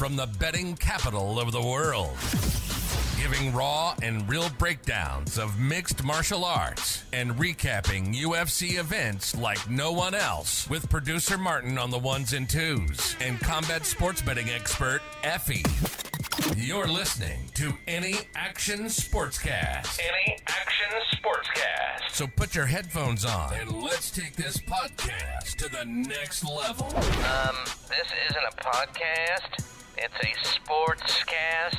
from the betting capital of the world. Giving raw and real breakdowns of mixed martial arts and recapping UFC events like no one else with producer Martin on the ones and twos and combat sports betting expert Effie. You're listening to Any Action Sportscast. Any Action Sportscast. So put your headphones on and let's take this podcast to the next level. This isn't a podcast. It's a sportscast.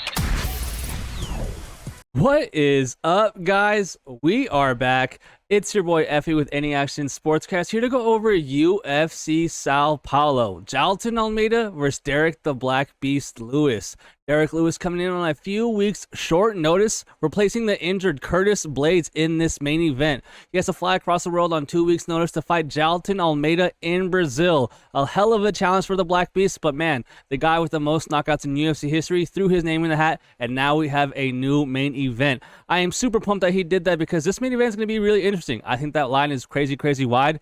What is up, guys? We are back. It's your boy Effie with Any Action Sportscast, here to go over UFC Sao Paulo. Jailton Almeida versus Derek the Black Beast Lewis. Derek Lewis coming in on a few weeks short notice, replacing the injured Curtis Blades in this main event. He has to fly across the world on 2 weeks notice to fight Jailton Almeida in Brazil. A hell of a challenge for the Black Beast, but man, the guy with the most knockouts in UFC history threw his name in the hat, and now we have a new main event. I am super pumped that he did that because this main event is going to be really interesting. I think that line is crazy wide.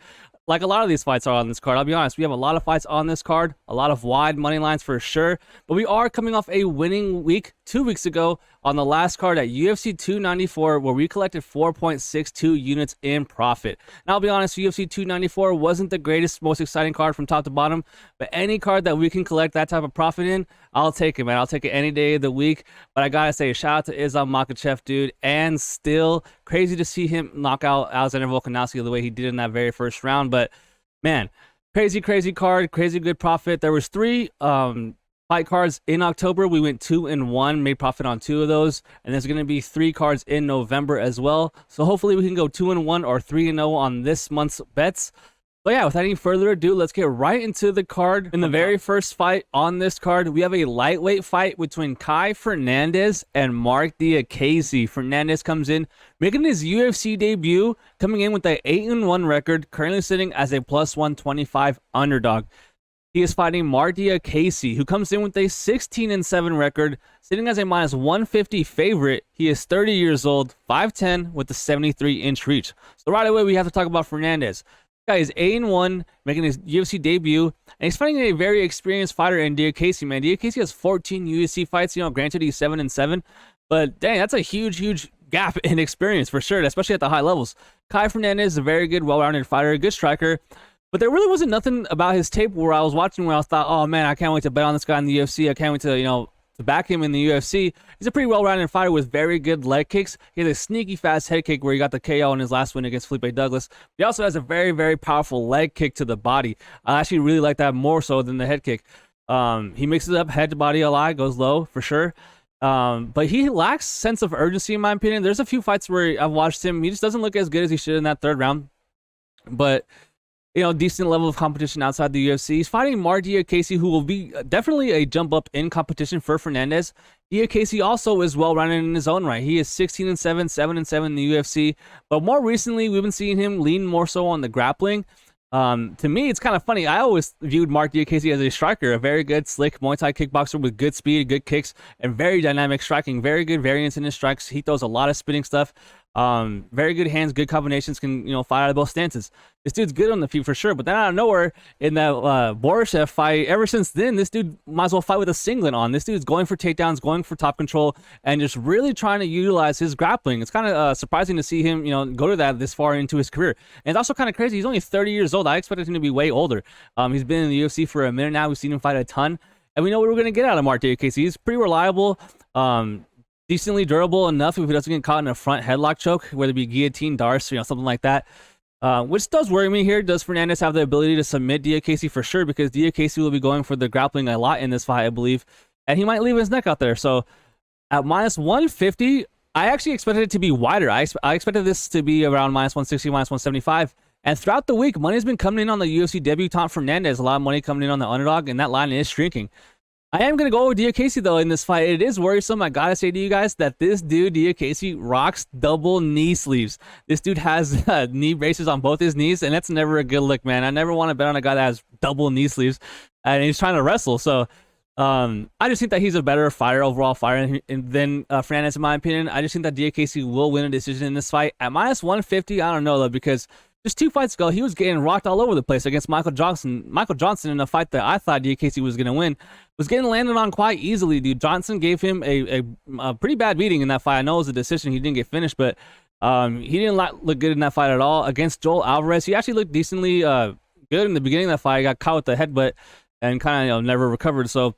Like a lot of these fights are on this card. I'll be honest, we have a lot of fights on this card, a lot of wide money lines for sure, but we are coming off a winning week 2 weeks ago on the last card at UFC 294, where we collected 4.62 units in profit. And I'll be honest, UFC 294 wasn't the greatest, most exciting card from top to bottom, but any card that we can collect that type of profit in, I'll take it, man. I'll take it any day of the week. But I gotta say, shout out to Ismael Makhachev, dude, and still crazy to see him knock out Alexander Volkanovski the way he did in that very first round. But man, crazy card, crazy good profit. There was three fight cards in October. We went 2-1, made profit on 2 of those, and there's going to be 3 cards in November as well. So hopefully we can go 2-1 or 3-0 on this month's bets. But yeah, without any further ado, let's get right into the card. In the very first fight on this card, we have a lightweight fight between Fernandes and Marc Diakiese. Fernandes comes in, making his UFC debut, coming in with an 8-1 record, currently sitting as a plus 125 underdog. He is fighting Marc Diakiese, who comes in with a 16-7 record, sitting as a minus 150 favorite. He is 30 years old, 5'10", with a 73-inch reach. So right away, we have to talk about Fernandes. Guy is 8-1, making his UFC debut, and he's fighting a very experienced fighter in Diakiese, man. Diakiese has 14 UFC fights, granted he's 7-7, but dang, that's a huge gap in experience for sure, especially at the high levels. Fernandes is a very good, well-rounded fighter, a good striker, but there really wasn't nothing about his tape where I was watching where I thought, oh man, I can't wait to bet on this guy in the UFC. I can't wait to, to back him in the UFC. He's a pretty well-rounded fighter with very good leg kicks. He has a sneaky fast head kick where he got the KO in his last win against Felipe Douglas. He also has a very powerful leg kick to the body. I actually really like that more so than the head kick. He mixes up head to body a lot, goes low for sure. But he lacks sense of urgency in my opinion. There's a few fights where I've watched him. He just doesn't look as good as he should in that third round. But decent level of competition outside the UFC. He's fighting Marc Diakiese, who will be definitely a jump up in competition for Fernandes. Diakiese also is well-rounded in his own right. He is 16-7, 7-7 in the UFC. But more recently, we've been seeing him lean more so on the grappling. To me, it's kind of funny. I always viewed Marc Diakiese as a striker, a very good, slick Muay Thai kickboxer with good speed, good kicks, and very dynamic striking. Very good variance in his strikes. He throws a lot of spinning stuff. Very good hands, good combinations, can fight out of both stances. This dude's good on the feet for sure, but then out of nowhere in that Borussia fight, ever since then, this dude might as well fight with a singlet on. This dude's going for takedowns, going for top control, and just really trying to utilize his grappling. It's kind of surprising to see him, go to that this far into his career. And it's also kind of crazy. He's only 30 years old. I expected him to be way older. He's been in the UFC for a minute now. We've seen him fight a ton, and we know what we're going to get out of Marc Diakiese. He's pretty reliable. Decently durable enough if he doesn't get caught in a front headlock choke, whether it be guillotine, darce, something like that. Which does worry me here. Does Fernandes have the ability to submit Diakiese? For sure, because Diakiese will be going for the grappling a lot in this fight, I believe. And he might leave his neck out there. So at minus 150, I actually expected it to be wider. I expected this to be around minus 160, minus 175. And throughout the week, money's been coming in on the UFC debutant Fernandes. A lot of money coming in on the underdog, and that line is shrinking. I am going to go with Diakiese, though, in this fight. It is worrisome. I got to say to you guys that this dude, Diakiese, rocks double knee sleeves. This dude has knee braces on both his knees, and that's never a good look, man. I never want to bet on a guy that has double knee sleeves, and he's trying to wrestle. So I just think that he's a better fighter, overall fighter, than Fernandes, in my opinion. I just think that Diakiese will win a decision in this fight. At minus 150, I don't know, though, because just 2 fights ago, he was getting rocked all over the place against Michael Johnson. Michael Johnson, in a fight that I thought Diakiese was going to win, was getting landed on quite easily, dude. Johnson gave him a pretty bad beating in that fight. I know it was a decision. He didn't get finished, but he didn't look good in that fight at all. Against Joel Alvarez, he actually looked decently good in the beginning of that fight. He got caught with the headbutt and kind of never recovered. So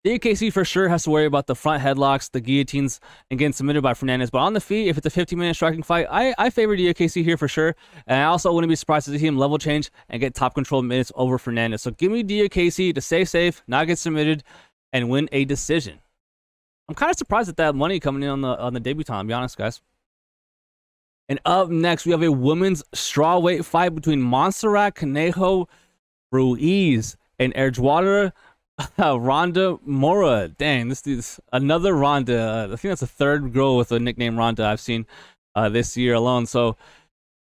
Diakiese for sure has to worry about the front headlocks, the guillotines, and getting submitted by Fernandes. But on the feet, if it's a 15-minute striking fight, I favor Diakiese here for sure. And I also wouldn't be surprised to see him level change and get top control minutes over Fernandes. So give me Diakiese to stay safe, not get submitted, and win a decision. I'm kind of surprised at that money coming in on the debutant, to be honest, guys. And up next, we have a women's strawweight fight between Montserrat, Conejo, Ruiz, and Eduarda Ronda Moura. Dang, this dude's another Ronda. I think that's the third girl with a nickname Ronda I've seen this year alone. So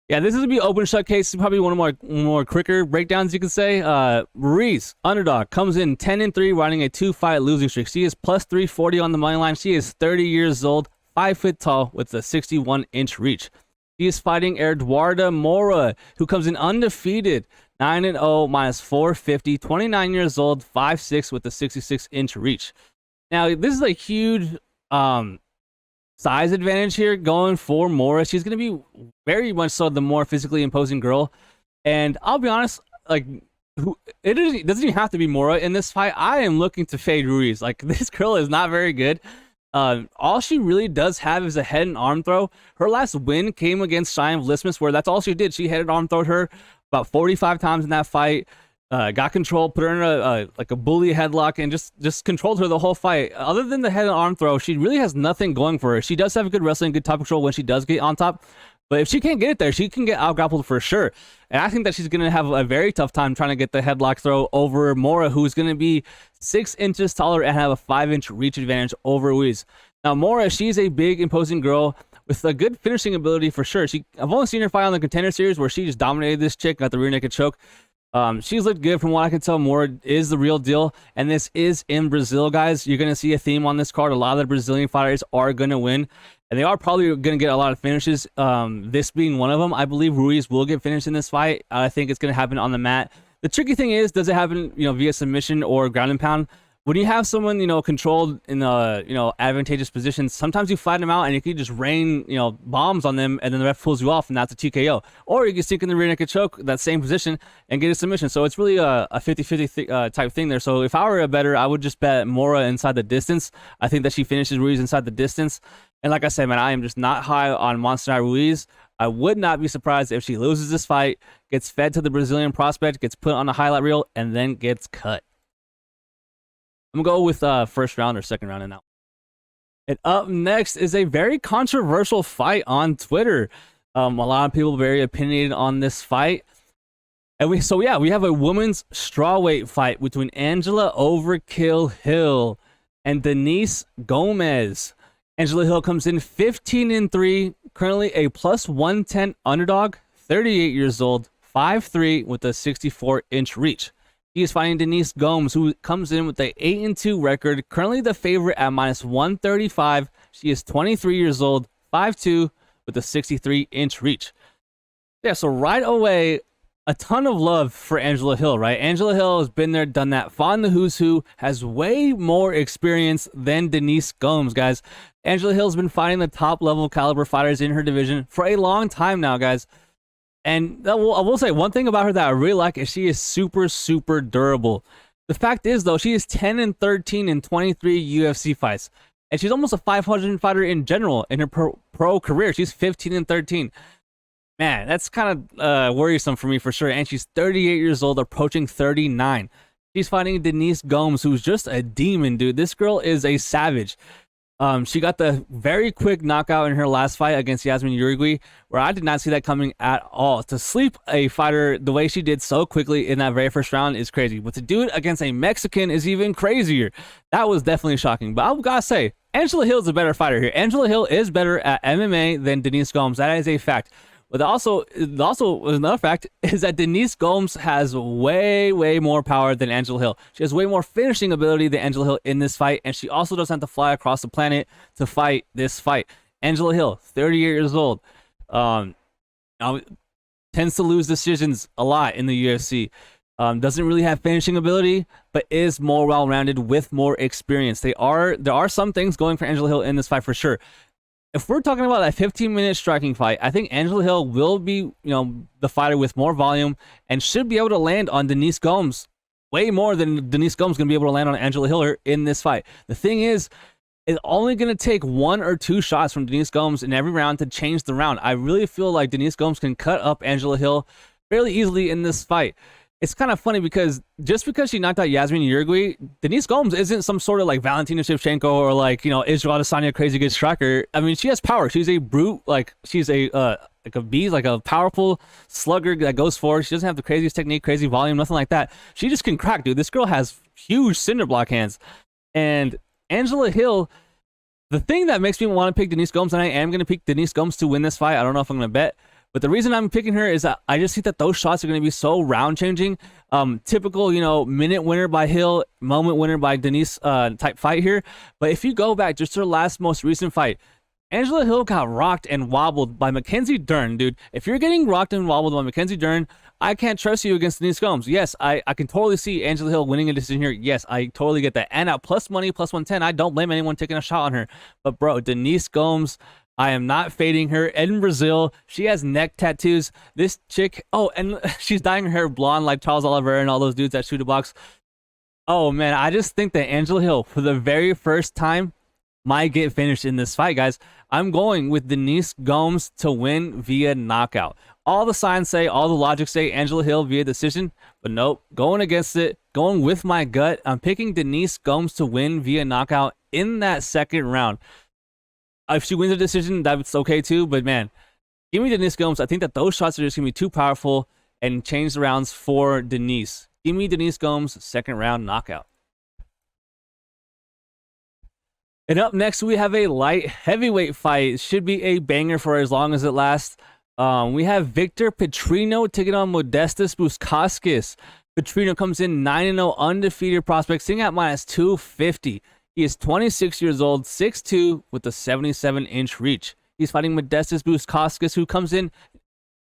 yeah, this is gonna be open shut case. Probably one of more quicker breakdowns, you could say. Ruiz, underdog, comes in 10-3, riding a 2-fight losing streak. She is plus 340 on the money line. She is 30 years old, 5 foot tall, with a 61-inch reach. She is fighting Eduarda Moura, who comes in undefeated, 9-0, minus 450, 29 years old, 5'6", with a 66-inch reach. Now, this is a huge size advantage here going for Moura. She's going to be very much so the more physically imposing girl. And I'll be honest, like, it doesn't even have to be Moura in this fight. I am looking to fade Ruiz. Like, this girl is not very good. All she really does have is a head and arm throw. Her last win came against Cheyenne Vlismas, where that's all she did. She head and arm throwed her about 45 times in that fight. Got control, put her in a bully headlock, and just controlled her the whole fight. Other than the head and arm throw, she really has nothing going for her. She does have good wrestling, good top control when she does get on top. But if she can't get it there, she can get out-grappled for sure. And I think that she's going to have a very tough time trying to get the headlock throw over Moura, who's going to be 6 inches taller and have a 5-inch reach advantage over Ruiz. Now, Moura, she's a big, imposing girl with a good finishing ability for sure. I've only seen her fight on the Contender Series where she just dominated this chick, got the rear naked choke. She's looked good from what I can tell. Moura is the real deal, and this is in Brazil, guys. You're going to see a theme on this card. A lot of the Brazilian fighters are going to win, and they are probably going to get a lot of finishes, this being one of them. I believe Ruiz will get finished in this fight. I think it's going to happen on the mat. The tricky thing is, does it happen via submission or ground and pound? When you have someone, controlled in a, advantageous position, sometimes you flatten them out and you can just rain, bombs on them, and then the ref pulls you off, and that's a TKO. Or you can sink in the rear naked choke, that same position, and get a submission. So it's really a 50-50 type thing there. So if I were a bettor, I would just bet Moura inside the distance. I think that she finishes Ruiz inside the distance. And like I said, man, I am just not high on Montserrat Ruiz. I would not be surprised if she loses this fight, gets fed to the Brazilian prospect, gets put on a highlight reel, and then gets cut. I'm going to go with first round or second round in that one. And up next is a very controversial fight on Twitter. A lot of people very opinionated on this fight. And we have a women's strawweight fight between Angela Overkill Hill and Denise Gomes. Angela Hill comes in 15-3, currently a plus 110 underdog, 38 years old, 5'3", with a 64-inch reach. She is fighting Denise Gomes, who comes in with a 8-2 record, currently the favorite at minus 135. She is 23 years old, 5'2", with a 63-inch reach. Yeah, so right away, a ton of love for Angela Hill, right? Angela Hill has been there, done that, fought in the who's who, has way more experience than Denise Gomes, guys. Angela Hill's been fighting the top-level caliber fighters in her division for a long time now, guys. And I will say one thing about her that I really like is she is super, super durable. The fact is, though, she is 10-13 in 23 UFC fights. And she's almost a 500 fighter in general in her pro career. She's 15-13. Man, that's kind of worrisome for me for sure. And she's 38 years old, approaching 39. She's fighting Denise Gomes, who's just a demon, dude. This girl is a savage. She got the very quick knockout in her last fight against Yasmin Uribe, where I did not see that coming at all. To sleep a fighter the way she did so quickly in that very first round is crazy. But to do it against a Mexican is even crazier. That was definitely shocking. But I've got to say, Angela Hill is a better fighter here. Angela Hill is better at MMA than Denise Gomes. That is a fact. But also another fact is that Denise Gomes has way, way more power than Angela Hill. She has way more finishing ability than Angela Hill in this fight, and she also doesn't have to fly across the planet to fight this fight. Angela Hill, 38 years old. tends to lose decisions a lot in the UFC. Doesn't really have finishing ability, but is more well-rounded with more experience. There are some things going for Angela Hill in this fight for sure. If we're talking about a 15-minute striking fight, I think Angela Hill will be, the fighter with more volume and should be able to land on Denise Gomes way more than Denise Gomes going to be able to land on Angela Hill in this fight. The thing is, it's only going to take 1 or 2 shots from Denise Gomes in every round to change the round. I really feel like Denise Gomes can cut up Angela Hill fairly easily in this fight. It's kind of funny because just because she knocked out Yasmin Uruguay, Denise Gomes isn't some sort of like Valentina Shevchenko or like, Israel Adesanya crazy good striker. I mean, she has power. She's a brute. Like she's a beast, like a powerful slugger that goes forward. She doesn't have the craziest technique, crazy volume, nothing like that. She just can crack, dude. This girl has huge cinder block hands. And Angela Hill, the thing that makes me want to pick Denise Gomes, and I am going to pick Denise Gomes to win this fight. I don't know if I'm going to bet. But the reason I'm picking her is that I just think that those shots are going to be so round changing. Typical, minute winner by Hill, moment winner by Denise type fight here. But if you go back just to her last most recent fight, Angela Hill got rocked and wobbled by Mackenzie Dern, dude. If you're getting rocked and wobbled by Mackenzie Dern, I can't trust you against Denise Gomes. Yes, I can totally see Angela Hill winning a decision here. Yes, I totally get that. And at plus money, plus 110, I don't blame anyone taking a shot on her. But bro, Denise Gomes, I am not fading her. In Brazil, she has neck tattoos. This chick, and she's dyeing her hair blonde like Charles Oliveira and all those dudes that shoot a box. Oh man, I just think that Angela Hill, for the very first time, might get finished in this fight, guys. I'm going with Denise Gomes to win via knockout. All the signs say, all the logic say Angela Hill via decision, but nope, going against it, going with my gut. I'm picking Denise Gomes to win via knockout in that second round. If she wins a decision, that's okay too, but man, give me Denise Gomes. I think that those shots are just going to be too powerful and change the rounds for Denise. Give me Denise Gomes, second round knockout. And up next, we have a light heavyweight fight. It should be a banger for as long as it lasts. We have Victor Petrino taking on Modestas Bukauskas. Petrino comes in 9-0 undefeated prospect, sitting at minus 250. He is 26 years old, 6'2", with a 77-inch reach. He's fighting Modestas Bukauskas, who comes in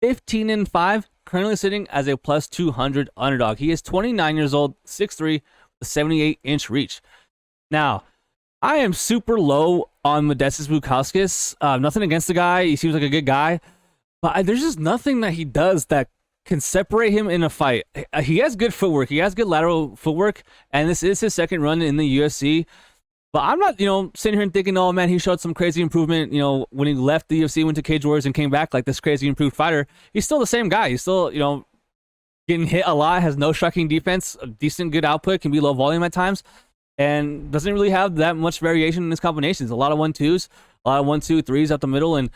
15-5, currently sitting as a plus 200 underdog. He is 29 years old, 6'3", with a 78-inch reach. Now, I am super low on Modestas Bukauskas. Nothing against the guy. He seems like a good guy. But there's just nothing that he does that can separate him in a fight. He has good footwork. He has good lateral footwork. And this is his second run in the UFC. But I'm not, sitting here and thinking, oh, man, he showed some crazy improvement, when he left the UFC, went to Cage Warriors and came back like this crazy improved fighter. He's still the same guy. He's still, getting hit a lot, has no striking defense, a decent good output, can be low volume at times, and doesn't really have that much variation in his combinations. A lot of 1-2s, a lot of 1-2-3s up the middle, and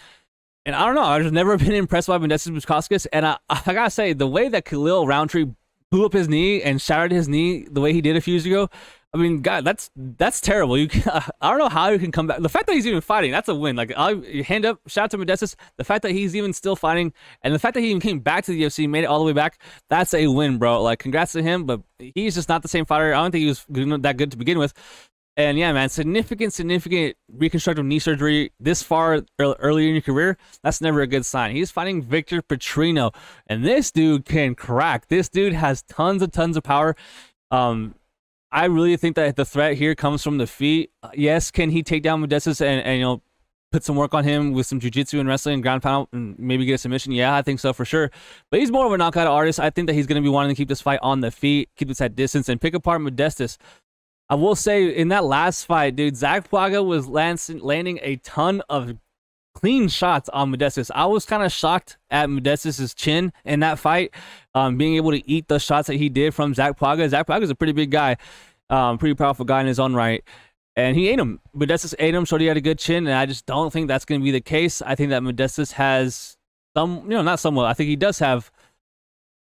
I don't know. I've just never been impressed by Modestas Bukauskas, and I gotta say, the way that Khalil Roundtree blew up his knee and shattered his knee the way he did a few years ago, I mean, God, that's terrible. I don't know how you can come back. The fact that he's even fighting, that's a win. Like, hand up, shout out to Modestas. The fact that he's even still fighting, and the fact that he even came back to the UFC, made it all the way back, that's a win, bro. Like, congrats to him, but he's just not the same fighter. I don't think he was that good to begin with. And yeah, man, significant reconstructive knee surgery this far earlier in your career, that's never a good sign. He's fighting Victor Petrino, and this dude can crack. This dude has tons of power. I really think that the threat here comes from the feet. Yes, can he take down Modestas and put some work on him with some jiu-jitsu and wrestling and ground pound and maybe get a submission? Yeah, I think so for sure. But he's more of a knockout artist. I think that he's going to be wanting to keep this fight on the feet, keep this at distance, and pick apart Modestas. I will say, in that last fight, dude, Zach Plaga was landing a ton of clean shots on Modestas. I was kind of shocked at Modestas' chin in that fight, being able to eat the shots that he did from Zach Plaga. Zach Plaga is a pretty big guy, pretty powerful guy in his own right, and he ate him. Modestas ate him, showed he had a good chin, and I just don't think that's going to be the case. I think that Modestas has not somewhat. I think he does have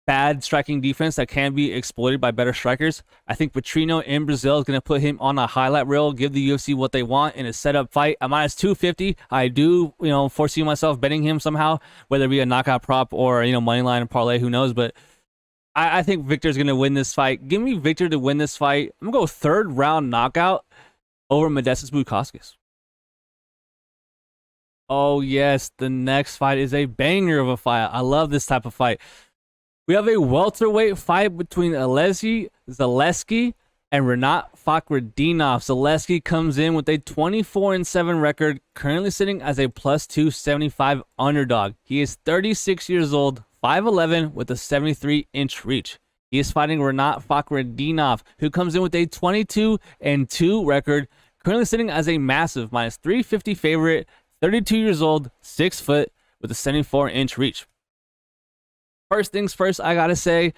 bad striking defense that can be exploited by better strikers. I think Petrino in Brazil is going to put him on a highlight reel, give the UFC what they want in a setup fight. I'm minus 250. I do, foresee myself betting him somehow, whether it be a knockout prop or, money line and parlay, who knows. But I think Victor's going to win this fight. Give me Victor to win this fight. I'm going to go third round knockout over Modestas Bukauskas. Oh, yes. The next fight is a banger of a fight. I love this type of fight. We have a welterweight fight between Zaleski and Rinat Fakhretdinov. Zaleski comes in with a 24-7 record, currently sitting as a plus 275 underdog. He is 36 years old, 5'11", with a 73-inch reach. He is fighting Rinat Fakhretdinov, who comes in with a 22-2 record, currently sitting as a massive minus 350 favorite, 32 years old, 6 foot, with a 74-inch reach. First things first, I gotta say,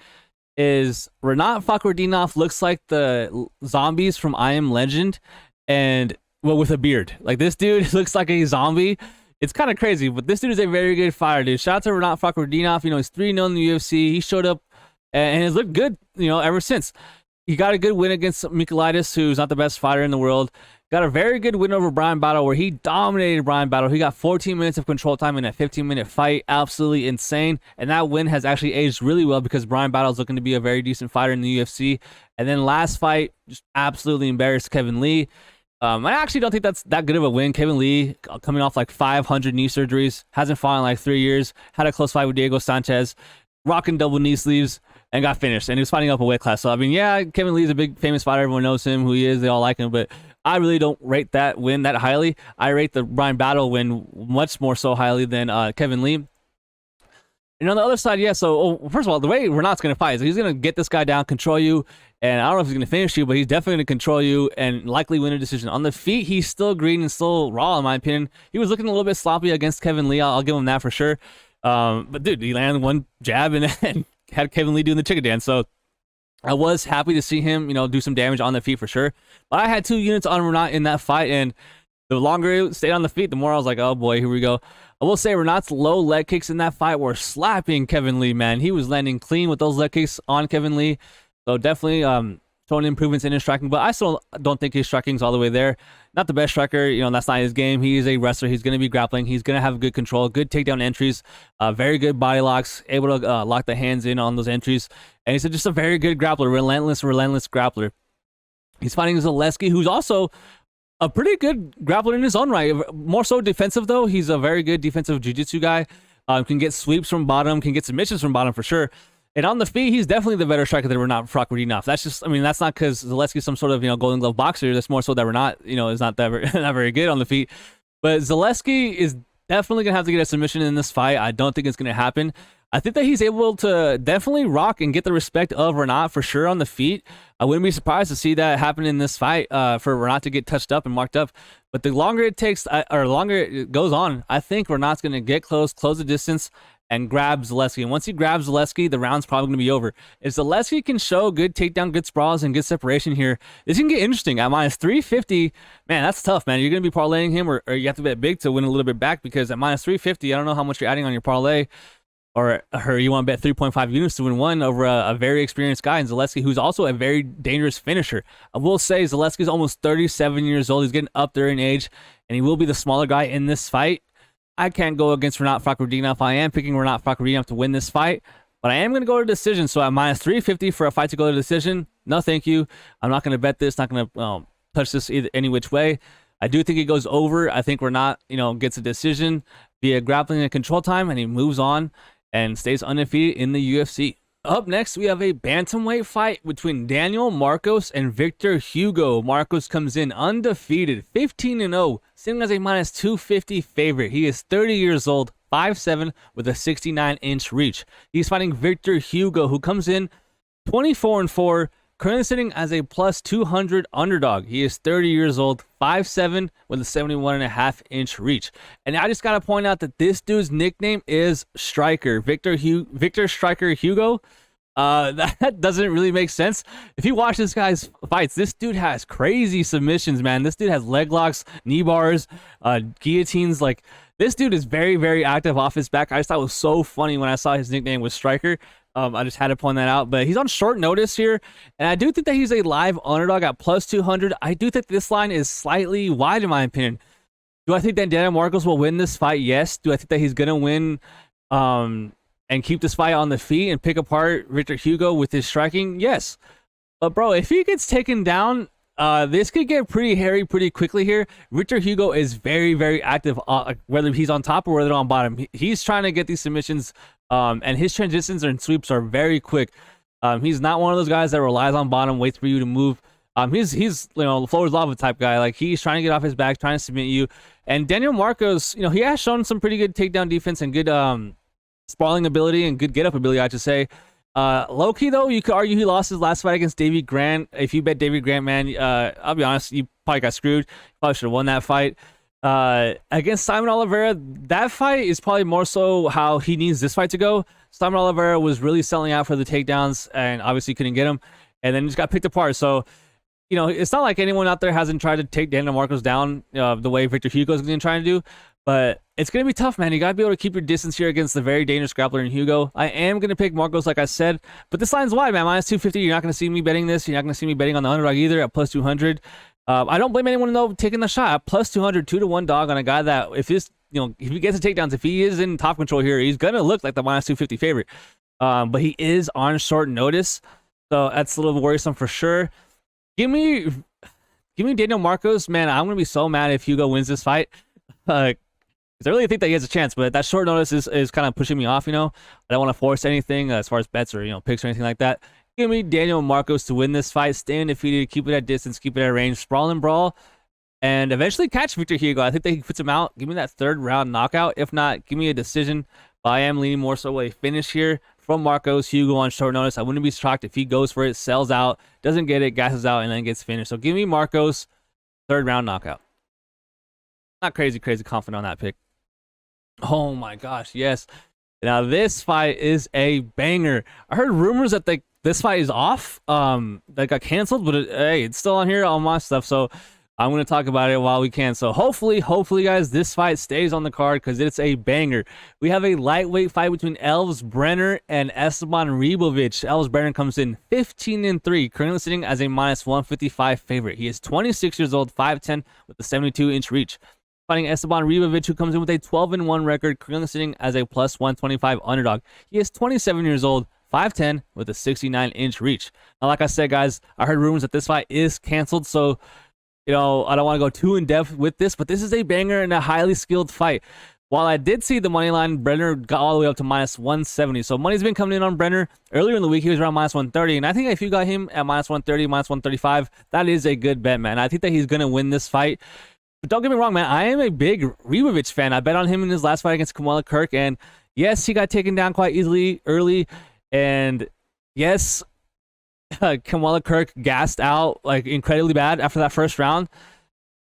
is Rinat Fakhretdinov looks like the zombies from I Am Legend, and well, with a beard. Like, this dude looks like a zombie. It's kind of crazy, but this dude is a very good fighter, dude. Shout out to Rinat Fakhretdinov. You know, he's 3-0 in the UFC. He showed up and has looked good, you know, ever since. He got a good win against Michailidis, who's not the best fighter in the world. Got a very good win over Brian Battle, where he dominated Brian Battle. He got 14 minutes of control time in a 15-minute fight. Absolutely insane. And that win has actually aged really well because Brian Battle is looking to be a very decent fighter in the UFC. And then last fight, just absolutely embarrassed Kevin Lee. I actually don't think that's that good of a win. Kevin Lee, coming off like 500 knee surgeries, hasn't fought in like 3 years, had a close fight with Diego Sanchez, rocking double knee sleeves, and got finished. And he was fighting up a weight class. So, I mean, yeah, Kevin Lee is a big famous fighter. Everyone knows him, who he is. They all like him. But I really don't rate that win that highly. I rate the Brian Battle win much more so highly than Kevin Lee. And on the other side, yeah, so first of all, the way Rinat's going to fight is he's going to get this guy down, control you, and I don't know if he's going to finish you, but he's definitely going to control you and likely win a decision. On the feet, he's still green and still raw, in my opinion. He was looking a little bit sloppy against Kevin Lee. I'll give him that for sure. But, dude, he landed one jab and had Kevin Lee doing the chicken dance, so I was happy to see him, you know, do some damage on the feet for sure. But I had 2 units on Rinat in that fight, and the longer it stayed on the feet, the more I was like, oh boy, here we go. I will say Rinat's low leg kicks in that fight were slapping Kevin Lee, man. He was landing clean with those leg kicks on Kevin Lee. So definitely showing improvements in his striking, but I still don't think his striking's all the way there. Not the best striker, you know, that's not his game. He is a wrestler. He's going to be grappling. He's going to have good control, good takedown entries, very good body locks, able to lock the hands in on those entries. And he's just a very good grappler, relentless grappler. He's fighting Zaleski, who's also a pretty good grappler in his own right. More so defensive, though. He's a very good defensive jiu-jitsu guy. Can get sweeps from bottom, can get submissions from bottom for sure. And on the feet, he's definitely the better striker than Rinat Fakhretdinov. That's just, I mean, that's not because Zaleski's some sort of, you know, Golden Glove boxer. That's more so that Rinat, you know, is not that not very good on the feet. But Zaleski is definitely going to have to get a submission in this fight. I don't think it's going to happen. I think that he's able to definitely rock and get the respect of Rinat for sure on the feet. I wouldn't be surprised to see that happen in this fight for Rinat to get touched up and marked up. But the longer it takes, or longer it goes on, I think Renat's going to get close the distance, and grab Zaleski. And once he grabs Zaleski, the round's probably going to be over. If Zaleski can show good takedown, good sprawls, and good separation here, this can get interesting. At minus 350, man, that's tough, man. You're going to be parlaying him, or you have to bet big to win a little bit back, because at minus 350, I don't know how much you're adding on your parlay, or you want to bet 3.5 units to win one over a very experienced guy in Zaleski, who's also a very dangerous finisher. I will say Zaleski's almost 37 years old. He's getting up there in age, and he will be the smaller guy in this fight. I can't go against Rinat Fakhretdinov. I am picking Rinat Fakhretdinov to win this fight, but I am going to go to decision. So at minus 350 for a fight to go to decision, no thank you. I'm not going to bet this, not going to touch this any which way. I do think it goes over. I think Rinat, gets a decision via grappling and control time, and he moves on and stays undefeated in the UFC. Up next, we have a bantamweight fight between Daniel Marcos and Victor Hugo. Marcos comes in undefeated, 15-0, sitting as a minus 250 favorite. He is 30 years old, 5'7", with a 69-inch reach. He's fighting Victor Hugo, who comes in 24-4, currently sitting as a plus 200 underdog. He is 30 years old, 5'7", with a 71.5-inch reach. And I just got to point out that this dude's nickname is Striker. Victor Striker Hugo. That doesn't really make sense. If you watch this guy's fights, this dude has crazy submissions, man. This dude has leg locks, knee bars, guillotines. Like, this dude is very, very active off his back. I just thought it was so funny when I saw his nickname was Striker. I just had to point that out, but he's on short notice here, and I do think that he's a live underdog at plus 200. I do think this line is slightly wide, in my opinion. Do I think that Daniel Marcos will win this fight? Yes. Do I think that he's going to win and keep this fight on the feet and pick apart Victor Hugo with his striking? Yes. But, bro, if he gets taken down This could get pretty hairy pretty quickly here. Victor Hugo is very, very active, whether he's on top or whether on bottom. He's trying to get these submissions, and his transitions and sweeps are very quick. He's not one of those guys that relies on bottom, waits for you to move. He's the floor is lava type guy. Like, he's trying to get off his back, trying to submit you. And Daniel Marcos, he has shown some pretty good takedown defense and good sprawling ability and good get up ability, I should say. Low key though, you could argue he lost his last fight against Davey Grant. If you bet Davey Grant, man, I'll be honest, you probably got screwed. Probably should have won that fight. Against Simon Oliveira, that fight is probably more so how he needs this fight to go. Simon Oliveira was really selling out for the takedowns and obviously couldn't get him, and then just got picked apart. So, it's not like anyone out there hasn't tried to take Daniel Marcos down the way Victor Hugo's going to try to do. But it's going to be tough, man. You got to be able to keep your distance here against the very dangerous grappler in Hugo. I am going to pick Marcos, like I said. But this line's wide, man. Minus 250. You're not going to see me betting this. You're not going to see me betting on the underdog either at plus 200. I don't blame anyone, though, taking the shot. At plus 200, 2-1 dog on a guy that, if he gets the takedowns, if he is in top control here, he's going to look like the minus 250 favorite. But he is on short notice. So that's a little worrisome for sure. Give me Daniel Marcos. Man, I'm going to be so mad if Hugo wins this fight. I really think that he has a chance, but that short notice is kind of pushing me off, I don't want to force anything as far as bets or, picks or anything like that. Give me Daniel Marcos to win this fight, stay undefeated, keep it at distance, keep it at range, sprawl and brawl, and eventually catch Victor Hugo. I think that he puts him out. Give me that third round knockout. If not, give me a decision. But I am leaning more so a finish here from Marcos. Hugo on short notice. I wouldn't be shocked if he goes for it, sells out, doesn't get it, gasses out, and then gets finished. So give me Marcos, third round knockout. Not crazy confident on that pick. Oh my gosh, yes. Now this fight is a banger. I heard rumors that this fight is off, that got canceled, but it's still on here on my stuff, so I'm going to talk about it while we can. So hopefully guys, this fight stays on the card because it's a banger. We have a lightweight fight between Elves Brener and Esteban Ribovics. Elves Brener comes in 15-3, currently sitting as a minus 155 favorite. He is 26 years old, 5'10", with a 72-inch reach. Fighting Esteban Ribovics, who comes in with a 12-1 record, currently sitting as a plus 125 underdog. He is 27 years old, 5'10", with a 69-inch reach. Now, like I said, guys, I heard rumors that this fight is canceled, so, I don't want to go too in-depth with this, but this is a banger and a highly skilled fight. While I did see the money line, Brener got all the way up to minus 170, so money's been coming in on Brener. Earlier in the week, he was around minus 130, and I think if you got him at minus 130, minus 135, that is a good bet, man. I think that he's going to win this fight. But don't get me wrong, man. I am a big Ribovics fan. I bet on him in his last fight against Kamala Kirk. And yes, he got taken down quite easily early. And yes, Kamala Kirk gassed out like incredibly bad after that first round.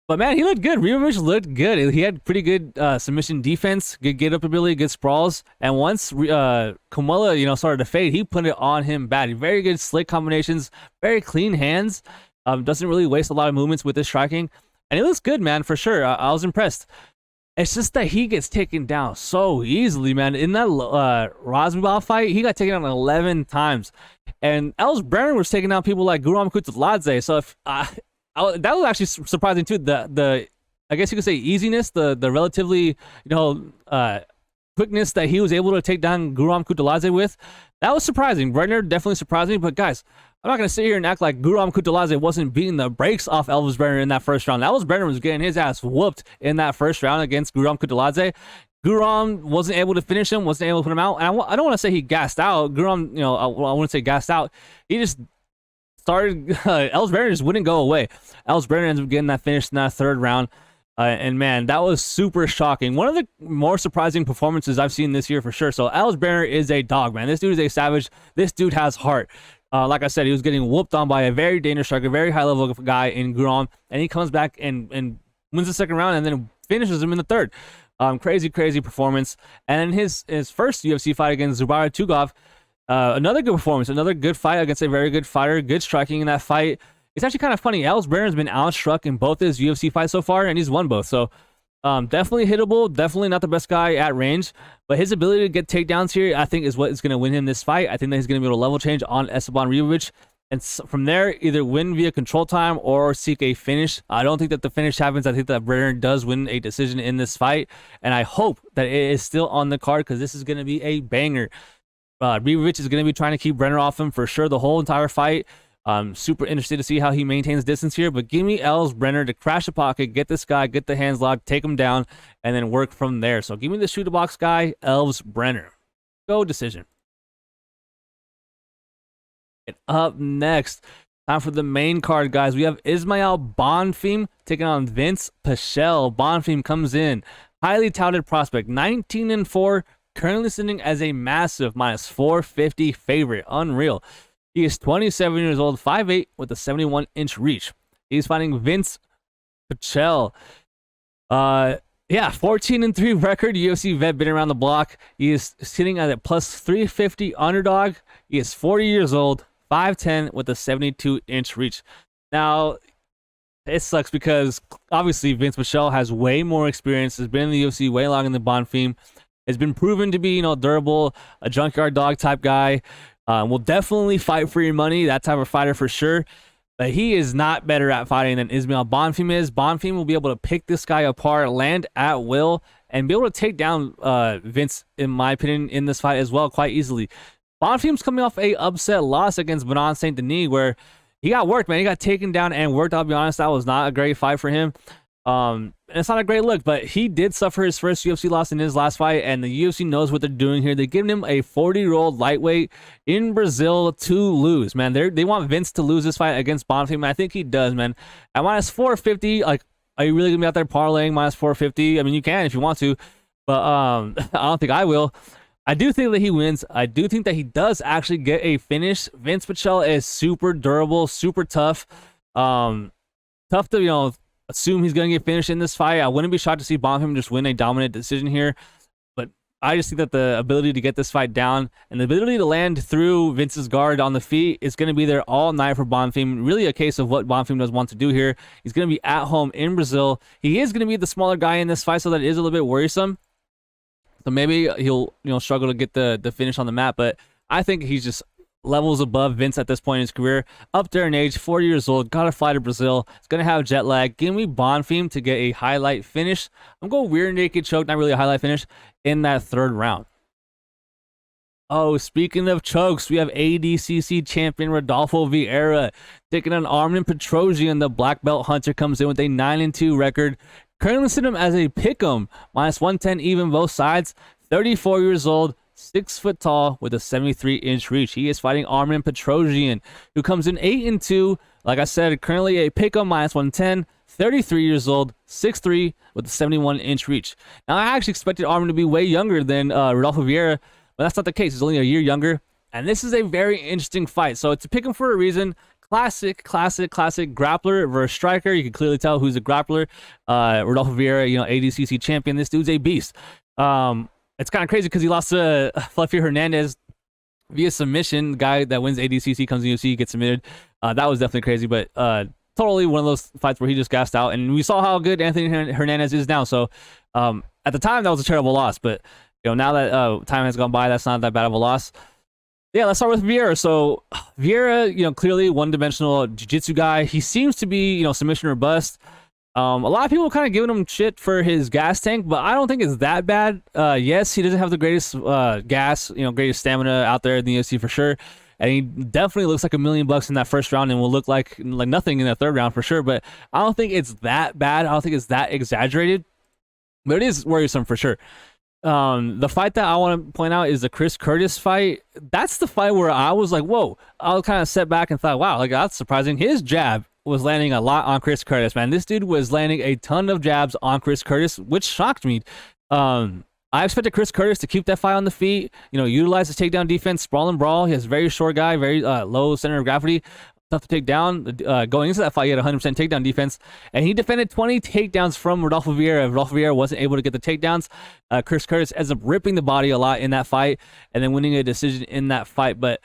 But man, he looked good. Ribovics looked good. He had pretty good submission defense, good get up ability, good sprawls. And once Kamala, started to fade, he put it on him bad. Very good slick combinations, very clean hands. Doesn't really waste a lot of movements with his striking. And it looks good, man, for sure. I was impressed. It's just that he gets taken down so easily, man. In that Razmibal fight, he got taken down 11 times. And Elves Brener was taking down people like Guram Kutladze. So if that was actually surprising, too. The I guess you could say easiness, the relatively, quickness that he was able to take down Guram Kutladze with. That was surprising. Brener definitely surprised me. But, guys, I'm not going to sit here and act like Guram Kutladze wasn't beating the brakes off Elves Brener in that first round. Elves Brener was getting his ass whooped in that first round against Guram Kutladze. Guram wasn't able to finish him, wasn't able to put him out. And I don't want to say he gassed out. Guram, I wouldn't say gassed out. He just started, Elves Brener just wouldn't go away. Elves Brener ends up getting that finish in that third round. And man, that was super shocking. One of the more surprising performances I've seen this year for sure. So Elves Brener is a dog, man. This dude is a savage. This dude has heart. Like I said, he was getting whooped on by a very dangerous striker, very high-level guy in Guram, and he comes back and wins the second round and then finishes him in the third. Crazy performance. And in his first UFC fight against Zubair Tugov, another good performance, another good fight against a very good fighter, good striking in that fight. It's actually kind of funny. Elves Brener has been outstruck in both his UFC fights so far, and he's won both. So definitely hittable, definitely not the best guy at range, but his ability to get takedowns here, I think, is what is going to win him this fight. I think that he's going to be able to level change on Esteban Ribovics, and from there, either win via control time or seek a finish. I don't think that the finish happens. I think that Brener does win a decision in this fight, and I hope that it is still on the card because this is going to be a banger. Ribovics is going to be trying to keep Brener off him for sure the whole entire fight. Super interested to see how he maintains distance here, but give me Elves Brener to crash the pocket, get this guy, get the hands locked, take him down, and then work from there. So give me the shoot the box guy, Elves Brener. Go decision. And up next, time for the main card, guys. We have Ismael Bonfim taking on Vinc Pichel. Bonfim comes in, highly touted prospect, 19-4, currently sitting as a massive -450 favorite. Unreal. He is 27 years old, 5'8", with a 71-inch reach. He's fighting Vinc Pichel. 14-3 record. UFC vet, been around the block. He is sitting at a +350 underdog. He is 40 years old, 5'10", with a 72-inch reach. Now, it sucks because obviously Vinc Pichel has way more experience, has been in the UFC way longer than Bonfim, has been proven to be, durable, a junkyard dog type guy. Will definitely fight for your money, that type of fighter for sure. But he is not better at fighting than Ismael Bonfim is. Bonfim will be able to pick this guy apart, land at will, and be able to take down Vinc, in my opinion, in this fight as well, quite easily. Bonfim's coming off a upset loss against Benoit Saint Denis, where he got worked, man. He got taken down and worked. I'll be honest, that was not a great fight for him. And it's not a great look, but he did suffer his first UFC loss in his last fight, and the UFC knows what they're doing here. They're giving him a 40-year-old lightweight in Brazil to lose, man. They want Vinc to lose this fight against Bonfim, and I think he does, man. At -450, like, are you really gonna be out there parlaying -450? I mean, you can if you want to, but I don't think I will. I do think that he wins. I do think that he does actually get a finish. Vinc Pichel is super durable, super tough. Tough to, assume he's going to get finished in this fight. I wouldn't be shocked to see Bonfim just win a dominant decision here. But I just think that the ability to get this fight down and the ability to land through Vince's guard on the feet is going to be there all night for Bonfim. Really a case of what Bonfim does want to do here. He's going to be at home in Brazil. He is going to be the smaller guy in this fight, so that is a little bit worrisome. So maybe he'll struggle to get the finish on the mat, but I think he's just levels above Vinc at this point in his career. Up there in age, 40 years old, gotta fly to Brazil. It's gonna have jet lag. Give me Bonfim to get a highlight finish. I'm going rear naked choke, not really a highlight finish, in that third round. Oh, speaking of chokes, we have ADCC champion Rodolfo Vieira taking on Armen Petrosian. The black belt hunter comes in with a 9-2 record. Currently sitting him as a pick'em, -110 even both sides. 34 years old, 6 foot tall, with a 73-inch reach. He is fighting Armen Petrosian, who comes in 8-2. Like I said, currently a pick'em, -110. 33 years old, 6'3", with a 71-inch reach. Now, I actually expected Armen to be way younger than Rodolfo Vieira, but that's not the case. He's only a year younger, and this is a very interesting fight. So it's a pick'em for a reason. Classic grappler versus striker. You can clearly tell who's a grappler. Rodolfo Vieira, ADCC champion. This dude's a beast. It's kind of crazy because he lost to Fluffy Hernandez via submission. The guy that wins ADCC comes in UFC, gets submitted. That was definitely crazy, but totally one of those fights where he just gassed out. And we saw how good Anthony Hernandez is now. So at the time, that was a terrible loss. But now that time has gone by, that's not that bad of a loss. Yeah, let's start with Vieira. So Vieira, clearly one-dimensional jiu-jitsu guy. He seems to be, submission or bust. A lot of people kind of giving him shit for his gas tank, but I don't think it's that bad. Yes, he doesn't have the greatest gas, greatest stamina out there in the UFC for sure. And he definitely looks like $1 million in that first round and will look like nothing in that third round for sure. But I don't think it's that bad. I don't think it's that exaggerated, but it is worrisome for sure. The fight that I want to point out is the Chris Curtis fight. That's the fight where I was like, whoa, I was kind of set back and thought, wow, that's surprising. His jab was landing a lot on Chris Curtis, man. This dude was landing a ton of jabs on Chris Curtis, which shocked me. I expected Chris Curtis to keep that fight on the feet, utilize his takedown defense, sprawl and brawl. He has a very short guy, very low center of gravity, tough to take down. Going into that fight, he had 100% takedown defense, and he defended 20 takedowns from Rodolfo Vieira. Rodolfo Vieira wasn't able to get the takedowns. Chris Curtis ends up ripping the body a lot in that fight, and then winning a decision in that fight. But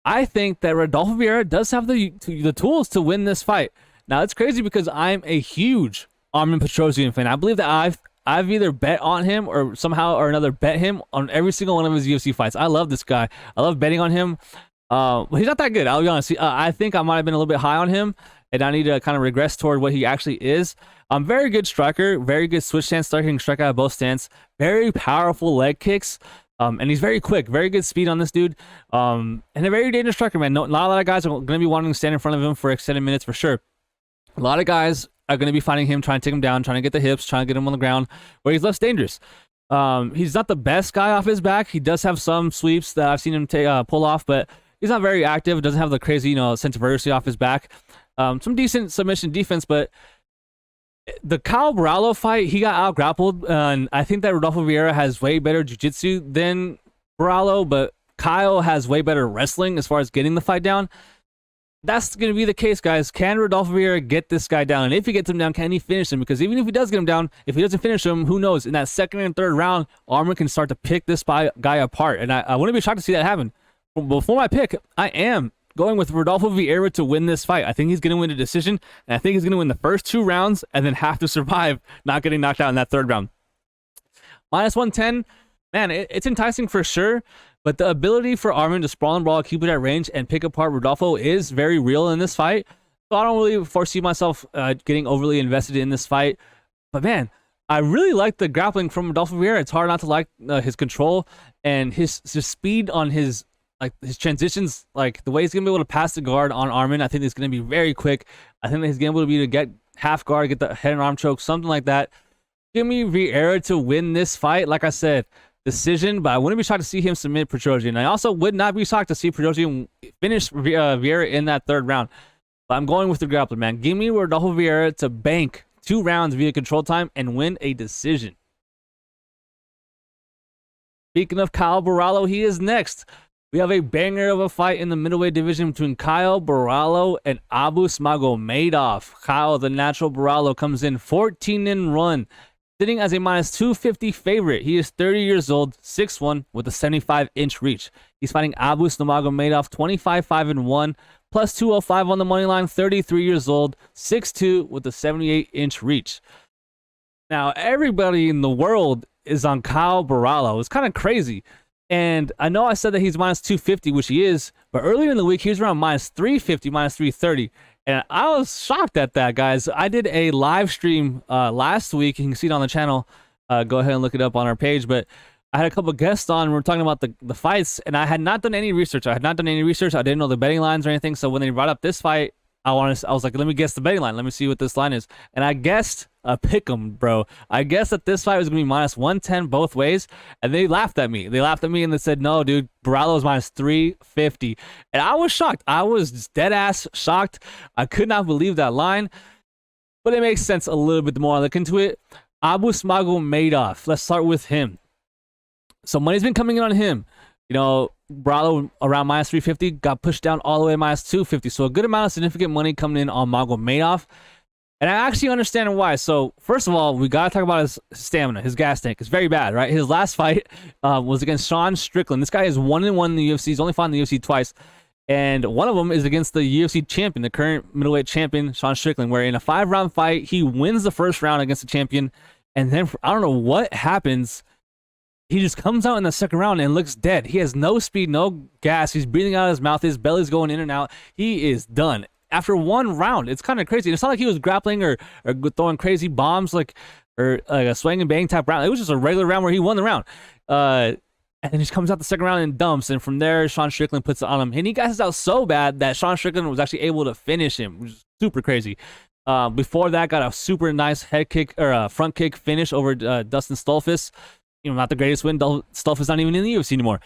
I think that Rodolfo Vieira does have the tools to win this fight. Now, it's crazy because I'm a huge Armen Petrosian fan. I believe that I've either bet on him or somehow or another bet him on every single one of his UFC fights. I love this guy. I love betting on him. He's not that good, I'll be honest. I think I might have been a little bit high on him, and I need to kind of regress toward what he actually is. Very good striker, very good switch stance striker, can strike out of both stance. Very powerful leg kicks. And he's very quick, very good speed on this dude, and a very dangerous striker, man. Not a lot of guys are going to be wanting to stand in front of him for extended minutes for sure. A lot of guys are going to be fighting him, trying to take him down, trying to get the hips, trying to get him on the ground where he's less dangerous. He's not the best guy off his back. He does have some sweeps that I've seen him pull off, but he's not very active. Doesn't have the crazy, sense of urgency off his back. Some decent submission defense, but the Kyle Barallo fight, he got out-grappled, and I think that Rodolfo Vieira has way better jiu-jitsu than Barallo, but Kyle has way better wrestling as far as getting the fight down. That's going to be the case, guys. Can Rodolfo Vieira get this guy down? And if he gets him down, can he finish him? Because even if he does get him down, if he doesn't finish him, who knows? In that second and third round, Armin can start to pick this guy apart, and I wouldn't be shocked to see that happen. Before my pick, I am going with Rodolfo Vieira to win this fight. I think he's going to win a decision, and I think he's going to win the first 2 rounds and then have to survive not getting knocked out in that third round. Minus 110, man, it's enticing for sure, but the ability for Armin to sprawl and brawl, keep it at range, and pick apart Rodolfo is very real in this fight. So I don't really foresee myself getting overly invested in this fight. But man, I really like the grappling from Rodolfo Vieira. It's hard not to like his control and his speed on his transitions, like the way he's gonna be able to pass the guard on Armin. I think it's gonna be very quick. I think that he's gonna be able to get half guard, get the head and arm choke, something like that. Give me Vieira to win this fight. Like I said, decision, but I wouldn't be shocked to see him submit Petrino. I also would not be shocked to see Petrino finish Vieira in that third round. But I'm going with the grappler, man. Give me Rodolfo Vieira to bank 2 rounds via control time and win a decision. Speaking of Kyle Barallo, he is next. We have a banger of a fight in the middleweight division between Kyle Barallo and Abus Magomedov. Kyle, the natural Barallo, comes in 14-1, sitting as a minus 250 favorite. He is 30 years old, 6'1", with a 75-inch reach. He's fighting Abus Nurmagomedov, 25-5-1, plus 205 on the money line, 33 years old, 6'2", with a 78-inch reach. Now, everybody in the world is on Kyle Barallo. It's kind of crazy. And I know I said that he's minus 250, which he is, but earlier in the week, he was around minus 350, minus 330. And I was shocked at that, guys. I did a live stream last week. You can see it on the channel. Go ahead and look it up on our page. But I had a couple of guests on. We were talking about the fights, and I had not done any research. I didn't know the betting lines or anything. So when they brought up this fight, I was like, let me guess the betting line. Let me see what this line is. And I guessed a pick'em, bro. I guessed that this fight was going to be minus 110 both ways. And they laughed at me. And they said, no, dude, Barallo's minus 350. And I was shocked. I was dead ass shocked. I could not believe that line. But it makes sense a little bit the more I look into it. Abus Magomedov. Let's start with him. So money's been coming in on him. Barallo around minus 350 got pushed down all the way to minus 250. So a good amount of significant money coming in on Magomedov. And I actually understand why. So first of all, we got to talk about his stamina, his gas tank. It's very bad, right? His last fight was against Sean Strickland. This guy is 1-1 in the UFC. He's only fought in the UFC twice. And one of them is against the UFC champion, the current middleweight champion, Sean Strickland, where in a 5-round fight, he wins the first round against the champion. And then I don't know what happens. He just comes out in the second round and looks dead. He has no speed, no gas. He's breathing out of his mouth. His belly's going in and out. He is done. After 1 round, it's kind of crazy. It's not like he was grappling or throwing crazy bombs or like a swing and bang type round. It was just a regular round where he won the round. And then he just comes out the second round and dumps. And from there, Sean Strickland puts it on him. And he gasses out so bad that Sean Strickland was actually able to finish him, which is super crazy. Before that, got a super nice head kick or front kick finish over Dustin Stolfus. Not the greatest win. Stolfus not even in the UFC anymore.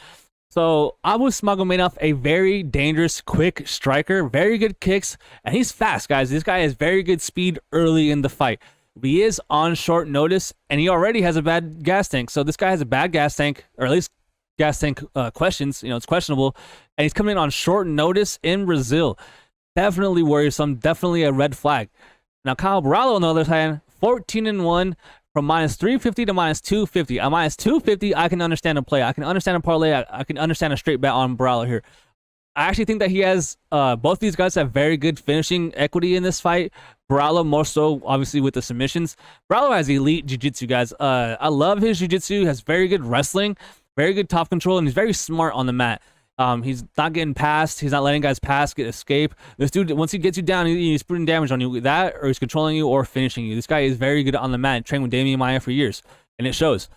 So Abus Magomedov, a very dangerous, quick striker, very good kicks, and he's fast, guys. This guy has very good speed early in the fight. He is on short notice, and he already has a bad gas tank. So this guy has a bad gas tank, or at least gas tank questions. It's questionable, and he's coming in on short notice in Brazil. Definitely worrisome. Definitely a red flag. Now Kyle Barallo, on the other hand, 14-1. From minus 350 to minus 250. At minus 250, I can understand a play. I can understand a parlay. I can understand a straight bet on Barallo here. I actually think that he has, both these guys have very good finishing equity in this fight. Barallo more so, obviously, with the submissions. Barallo has elite jiu-jitsu, guys. I love his jiu-jitsu. Has very good wrestling, very good top control, and he's very smart on the mat. He's not getting past. He's not letting guys pass, escape. This dude, once he gets you down, he's putting damage on you. That, or he's controlling you or finishing you. This guy is very good on the mat. Trained with Damian Maia for years, and it shows.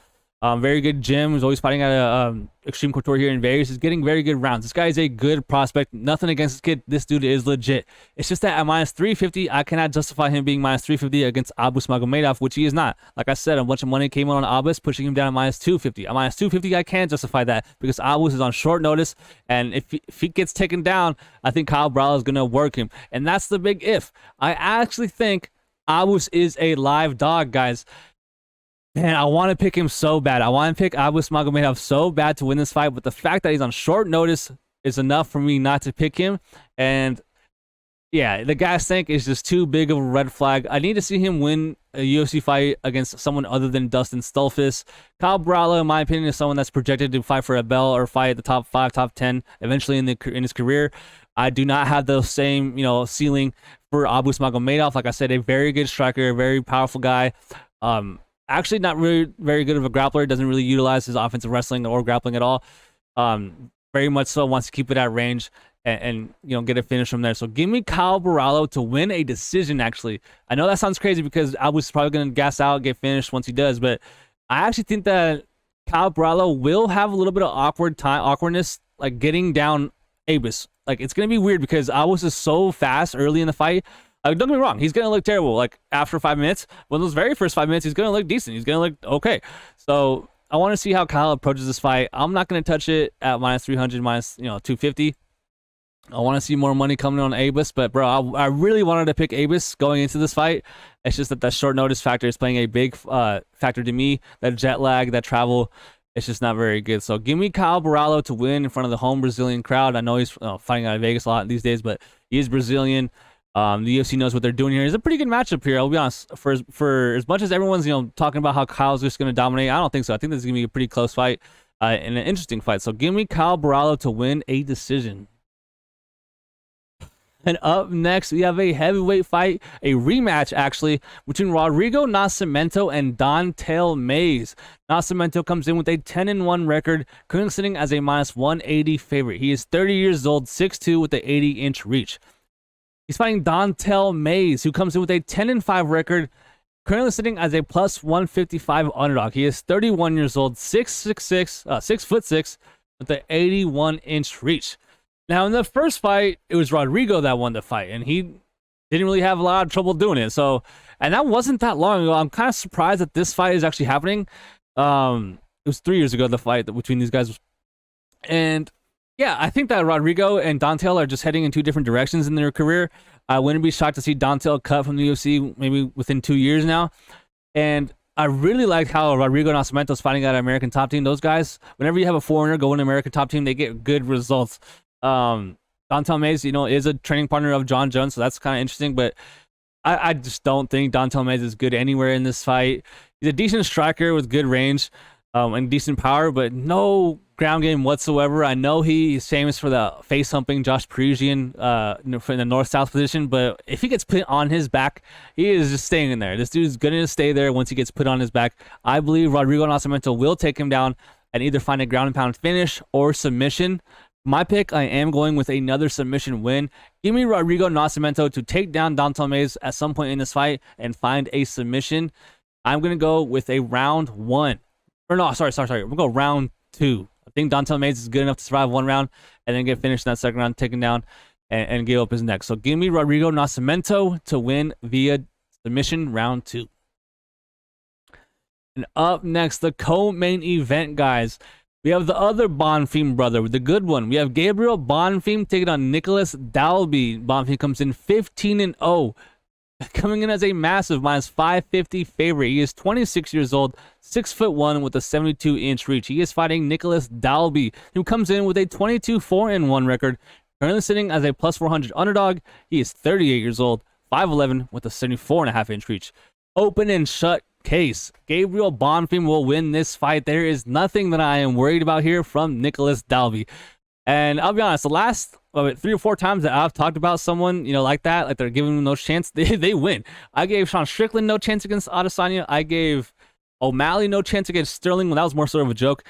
Very good gym. He's always fighting at a Extreme Couture here in Vegas. He's getting very good rounds. This guy is a good prospect. Nothing against this kid. This dude is legit. It's just that at minus 350, I cannot justify him being minus 350 against Abus Magomedov, which he is not. Like I said, a bunch of money came on Abus, pushing him down at minus 250. At minus 250, I can't justify that because Abus is on short notice, and if he gets taken down, I think Kyle Browell is going to work him. And that's the big if. I actually think Abus is a live dog, guys. Man, I want to pick him so bad. I want to pick Abus Magomedov so bad to win this fight, but the fact that he's on short notice is enough for me not to pick him. And yeah, the gas tank is just too big of a red flag. I need to see him win a UFC fight against someone other than Dustin Stolfus. Kyle Browell, in my opinion, is someone that's projected to fight for a belt or fight at the top 5, top 10 eventually in his career. I do not have the same, ceiling for Abus Magomedov. Like I said, a very good striker, a very powerful guy. Actually, not really very good of a grappler. Doesn't really utilize his offensive wrestling or grappling at all. Very much so wants to keep it at range and get a finish from there. So give me Kyle Browell to win a decision. Actually, I know that sounds crazy because Abus is probably going to gas out, get finished once he does. But I actually think that Kyle Browell will have a little bit of awkwardness, like getting down Abus. Like it's going to be weird because Abus is so fast early in the fight. Don't get me wrong, he's going to look terrible. Like, after 5 minutes, when those very first 5 minutes, he's going to look decent. He's going to look okay. So, I want to see how Kyle approaches this fight. I'm not going to touch it at minus 300, minus, 250. I want to see more money coming on Abus, but, bro, I really wanted to pick Abus going into this fight. It's just that short notice factor is playing a big factor to me. That jet lag, that travel, it's just not very good. So, give me Kyle Browell to win in front of the home Brazilian crowd. I know he's fighting out of Vegas a lot these days, but he is Brazilian. The UFC knows what they're doing here. It's a pretty good matchup here. I'll be honest. For as much as everyone's talking about how Kyle's just going to dominate, I don't think so. I think this is going to be a pretty close fight and an interesting fight. So give me Kyle Browell to win a decision. And up next, we have a heavyweight fight, a rematch actually, between Rodrigo Nascimento and Don'Tale Mayes. Nascimento comes in with a 10-1 record, currently sitting as a minus 180 favorite. He is 30 years old, 6'2", with the 80-inch reach. He's fighting Don'Tale Mayes, who comes in with a 10-5 record, currently sitting as a plus 155 underdog. He is 31 years old, 6'6", with the 81-inch reach. Now, in the first fight, it was Rodrigo that won the fight, and he didn't really have a lot of trouble doing it. So, and that wasn't that long ago. I'm kind of surprised that this fight is actually happening. It was 3 years ago, the fight between these guys. And yeah, I think that Rodrigo and Don'Tale are just heading in two different directions in their career. I wouldn't be shocked to see Don'Tale cut from the UFC maybe within 2 years now. And I really like how Rodrigo Nascimento is fighting at an American top team. Those guys, whenever you have a foreigner go in an American top team, they get good results. Don'Tale Mayes, is a training partner of John Jones, so that's kind of interesting. But I just don't think Don'Tale Mayes is good anywhere in this fight. He's a decent striker with good range and decent power, but no ground game whatsoever. I know he's famous for the face humping Josh Parisian in the north-south position, but if he gets put on his back, he is just staying in there. This dude's going to stay there once he gets put on his back. I believe Rodrigo Nascimento will take him down and either find a ground and pound finish or submission. My pick, I am going with another submission win. Give me Rodrigo Nascimento to take down Don'Tale Mayes at some point in this fight and find a submission. I'm going to go with a round one. Or no, sorry. We're going to go round two. I think Don'Tale Mayes is good enough to survive one round and then get finished in that second round, taken down and give up his neck. So give me Rodrigo Nascimento to win via submission round two. And up next, the co-main event, guys. We have the other Bonfim brother, the good one. We have Gabriel Bonfim taking on Nicholas Dalby. Bonfim comes in 15-0. Coming in as a massive minus 550 favorite. He is 26 years old, 6'1" with a 72-inch reach. He is fighting Nicholas Dalby, who comes in with a 22-4-1 record, currently sitting as a plus 400 underdog. He is 38 years old, 5'11" with a 74.5-inch reach. Open and shut case. Gabriel Bonfim will win this fight. There is nothing that I am worried about here from Nicholas Dalby. And I'll be honest, the last 3 or 4 times that I've talked about someone, like that, like they're giving them no chance, they win. I gave Sean Strickland no chance against Adesanya. I gave O'Malley no chance against Sterling. Well, that was more sort of a joke.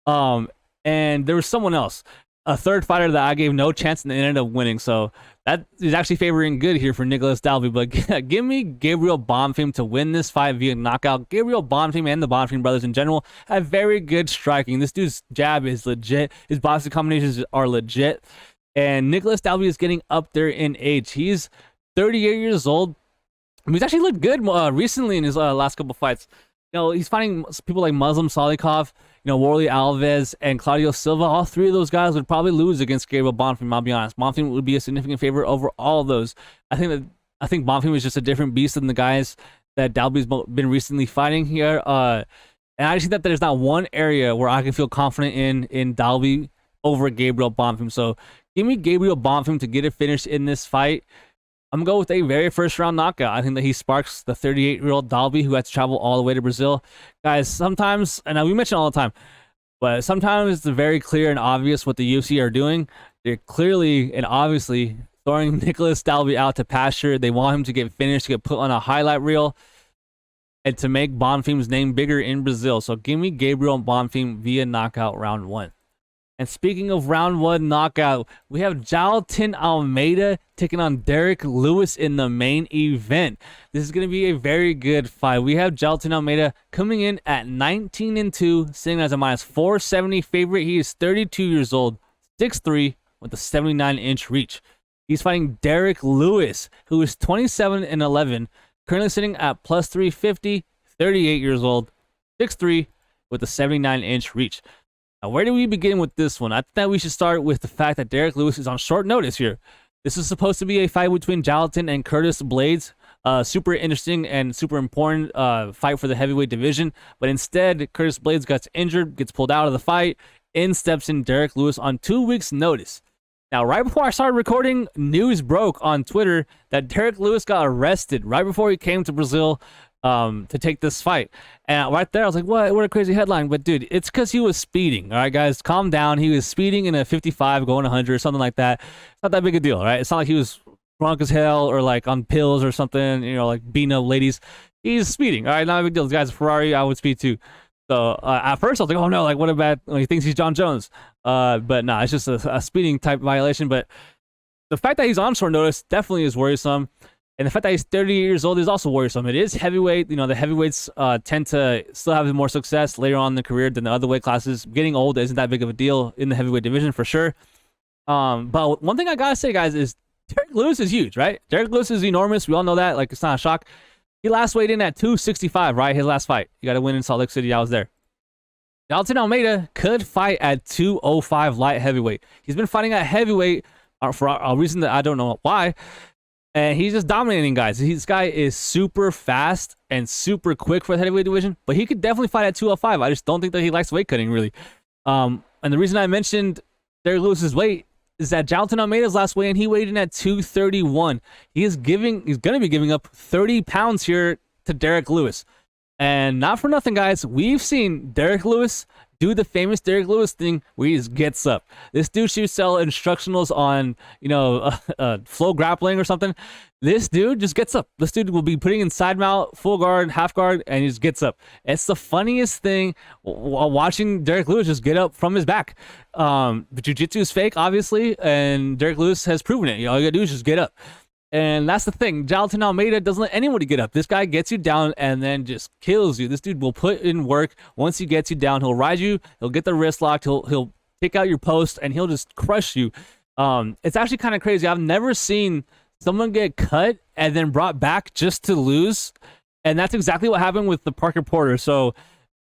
And there was someone else, a third fighter that I gave no chance and they ended up winning. So that is actually favoring good here for Nicholas Dalby. But give me Gabriel Bonfim to win this fight via knockout. Gabriel Bonfim and the Bonfim brothers in general have very good striking. This dude's jab is legit. His boxing combinations are legit. And Nicholas Dalby is getting up there in age. He's 38 years old. He's actually looked good recently in his last couple fights. He's fighting people like Muslim Salikov, Warley Alves, and Claudio Silva. All three of those guys would probably lose against Gabriel Bonfim, I'll be honest. Bonfim would be a significant favorite over all of those. I think Bonfim is just a different beast than the guys that Dalby's been recently fighting here. And I just think that there's not one area where I can feel confident in Dalby over Gabriel Bonfim. So give me Gabriel Bonfim to get it finished in this fight. I'm going to go with a very first round knockout. I think that he sparks the 38-year-old Dalby, who had to travel all the way to Brazil. Guys, sometimes, and we mention all the time, but sometimes it's very clear and obvious what the UFC are doing. They're clearly and obviously throwing Nicholas Dalby out to pasture. They want him to get finished, to get put on a highlight reel, and to make Bonfim's name bigger in Brazil. So give me Gabriel Bonfim via knockout round 1. And speaking of round 1 knockout, we have Jailton Almeida taking on Derek Lewis in the main event. This is going to be a very good fight. We have Jailton Almeida coming in at 19-2, sitting as a minus 470 favorite. He is 32 years old, 6'3", with a 79-inch reach. He's fighting Derek Lewis, who is 27-11, currently sitting at plus 350, 38 years old, 6'3", with a 79-inch reach. Now, where do we begin with this one? I think we should start with the fact that Derek Lewis is on short notice here. This is supposed to be a fight between Jailton and Curtis Blaydes. Super interesting and super important fight for the heavyweight division. But instead, Curtis Blaydes gets injured, gets pulled out of the fight. In steps in Derek Lewis on 2 weeks' notice. Now, right before I started recording, news broke on Twitter that Derek Lewis got arrested right before he came to Brazil to take this fight. And right there, I was like, what a crazy headline. But dude, it's because he was speeding. All right, guys, calm down. He was speeding in a 55 going 100 or something like that. It's not that big a deal, right? It's not like he was drunk as hell or like on pills or something, like beating up ladies. He's speeding. All right, not a big deal. This guy's a Ferrari. I would speed too. So at first I was like, oh no, like what about he thinks he's John Jones? But no, it's just a speeding type violation. But the fact that he's on short notice definitely is worrisome. And the fact that he's 30 years old is also worrisome. It is heavyweight. The heavyweights tend to still have more success later on in the career than the other weight classes. Getting old isn't that big of a deal in the heavyweight division for sure. But one thing I gotta say, guys, is Derek Lewis is huge, right? Derek Lewis is enormous. We all know that. Like, it's not a shock. He last weighed in at 265, right? His last fight. You got to win in Salt Lake City. I was there. Jailton Almeida could fight at 205 light heavyweight. He's been fighting at heavyweight for a reason that I don't know why. And he's just dominating guys. This guy is super fast and super quick for the heavyweight division, but he could definitely fight at 205. I just don't think that he likes weight cutting, really. And the reason I mentioned Derek Lewis's weight is that Jailton Almeida's last weigh-in, he weighed in at 231. He's going to be giving up 30 pounds here to Derek Lewis. And not for nothing, guys, we've seen Derek Lewis do the famous Derek Lewis thing where he just gets up. This dude should sell instructionals on, flow grappling or something. This dude just gets up. This dude will be putting in side mount, full guard, half guard, and he just gets up. It's the funniest thing while watching Derek Lewis just get up from his back. But jiu-jitsu is fake, obviously, and Derek Lewis has proven it. All you gotta do is just get up. And that's the thing. Jailton Almeida doesn't let anybody get up. This guy gets you down and then just kills you. This dude will put in work. Once he gets you down, he'll ride you. He'll get the wrist locked. He'll take out your post and he'll just crush you. It's actually kind of crazy. I've never seen someone get cut and then brought back just to lose. And that's exactly what happened with the Parker Porter. So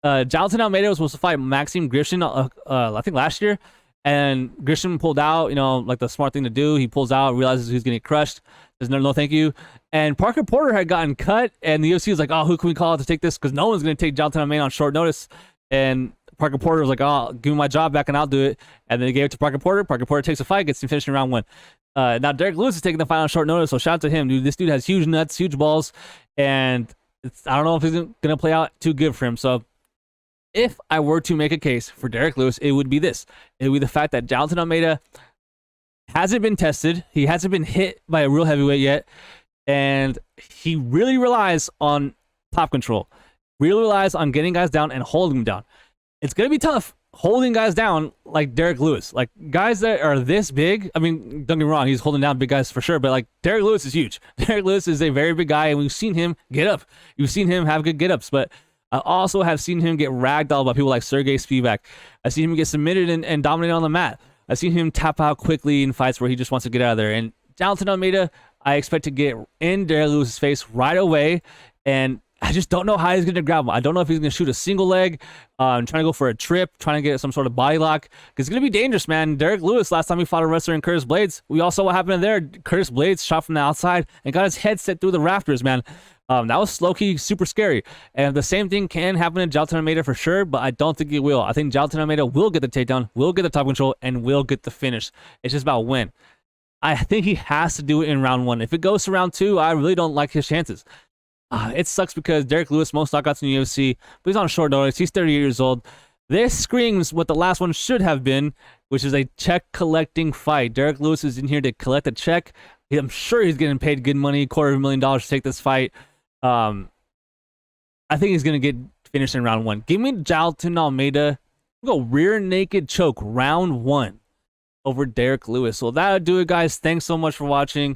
Jailton Almeida was supposed to fight Maxime Grishin, I think last year. And Grishin pulled out, like the smart thing to do. He pulls out, realizes he's going to get crushed. Says, no, thank you. And Parker Porter had gotten cut, and the UFC was like, oh, who can we call to take this? Because no one's going to take Jailton Almeida on short notice. And Parker Porter was like, oh, give me my job back, and I'll do it. And then they gave it to Parker Porter. Parker Porter takes the fight, gets him finished in round 1. Now, Derek Lewis is taking the fight on short notice, so shout out to him, dude. This dude has huge nuts, huge balls, and I don't know if it's going to play out too good for him. So if I were to make a case for Derek Lewis, it would be this. It would be the fact that Jailton Almeida hasn't been tested. He hasn't been hit by a real heavyweight yet. And he really relies on top control. Really relies on getting guys down and holding them down. It's going to be tough. holding guys down like Derek Lewis. Like, guys that are this big, I mean, don't get me wrong, he's holding down big guys for sure, but like Derek Lewis is huge. Derek Lewis is a very big guy, and we've seen him get up. You've seen him have good get-ups, but I also have seen him get ragdolled by people like Sergey Spivak. I've seen him get submitted and dominated on the mat. I've seen him tap out quickly in fights where he just wants to get out of there. And Jailton Almeida, I expect to get in Derek Lewis's face right away, and I just don't know how he's going to grab him. I don't know if he's going to shoot a single leg, trying to go for a trip, trying to get some sort of body lock. Because it's going to be dangerous, man. Derek Lewis, last time he fought a wrestler in Curtis Blades, we all saw what happened there. Curtis Blades shot from the outside and got his head set through the rafters, man. That was low-key super scary. And the same thing can happen to Jailton Almeida for sure, but I don't think it will. I think Jailton Almeida will get the takedown, will get the top control, and will get the finish. It's just about when. I think he has to do it in round 1. If it goes to round 2, I really don't like his chances. It sucks because Derek Lewis, most knockouts in the UFC, but he's on short notice. He's 30 years old. This screams what the last one should have been, which is a check collecting fight. Derek Lewis is in here to collect a check. I'm sure he's getting paid good money, $250,000 to take this fight. I think he's going to get finished in round 1. Give me Jailton Almeida. Go rear naked choke round 1 over Derek Lewis. So that'll do it, guys. Thanks so much for watching.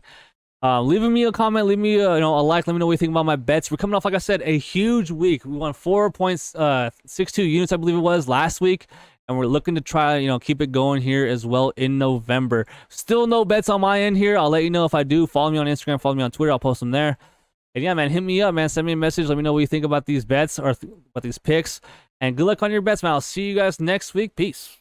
Leaving me a comment, leave me a like, let me know what you think about my bets. We're coming off, like I said, a huge week. We won 4.62 units, I believe it was, last week, and we're looking to try, keep it going here as well in November. Still no bets on my end here. I'll let you know if I do. Follow me on Instagram, follow me on Twitter. I'll post them there. And yeah, man, hit me up, man. Send me a message. Let me know what you think about these bets or about these picks. And good luck on your bets, man. I'll see you guys next week. Peace.